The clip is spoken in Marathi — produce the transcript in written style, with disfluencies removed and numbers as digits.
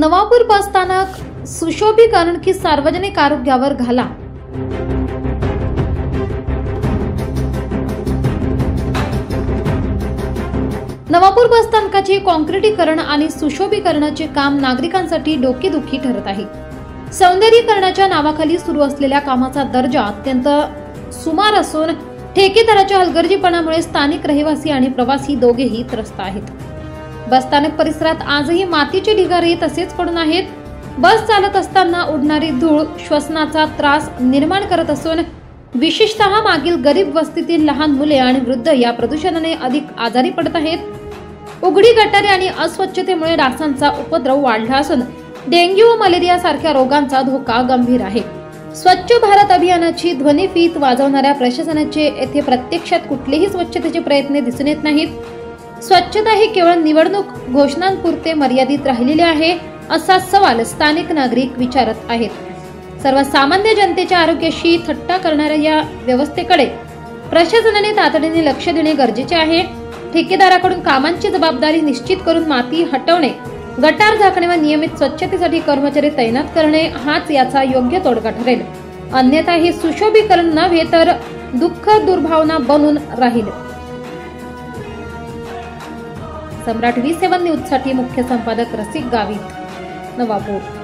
नवापूर बस स्थानक सुशोभीकरण की सार्वजनिक आरोग्यावर घाला। नवापूर बस स्थानकाचे काँक्रिटीकरण आणि सुशोभीकरणाचे काम नागरिकांसाठी डोकेदुखी ठरत आहे। सौंदर्यीकरणाच्या नावाखाली सुरू असलेल्या कामाचा दर्जा अत्यंत सुमार असून ठेकेदाराच्या हलगर्जीपणामुळे स्थानिक रहिवासी आणि प्रवासी दोघेही त्रस्त आहेत। बस स्थानक परिसरात आजही मातीचे ढिगारे तसेच पडून आहेत। बस चालत असताना उडणारी धूळ श्वसनाचा त्रास निर्माण करत असून विशेषतः मागील गरीब वस्तीतील लहान मुले आणि वृद्ध या प्रदूषणाने अधिक आजारी पडत आहेत। उघडी गटारे आणि अस्वच्छतेमुळे डासांचा उपद्रव वाढला असून डेंग्यू व मलेरिया सारख्या रोगांचा धोका गंभीर आहे। स्वच्छ भारत अभियानाची ध्वनिफीत वाजवणाऱ्या प्रशासनाचे येथे प्रत्यक्षात कुठलेही स्वच्छतेचे प्रयत्न दिसून येत नाहीत। स्वच्छता ही केवळ निवडणूक घोषणांपुरते मर्यादित राहिलेली आहे असा सवाल स्थानिक नागरिक विचारत आहेत। सर्वसामान्य जनतेच्या आरोग्याशी थट्टा करणाऱ्या या व्यवस्थेकडे प्रशासनाने तातडीने लक्ष देणे गरजेचे आहे। ठेकेदाराकडून कामांची जबाबदारी निश्चित करून माती हटवणे, गटार झाकणे व नियमित स्वच्छतेसाठी कर्मचारी तैनात करणे हाच याचा योग्य तोडगा ठरेल। अन्यथा हे सुशोभीकरण नव्हे तर दुःख दुर्भावना बनून राहील। सम्राट V7 न्यूज साठी मुख्य संपादक रसिक गावित, नवापूर।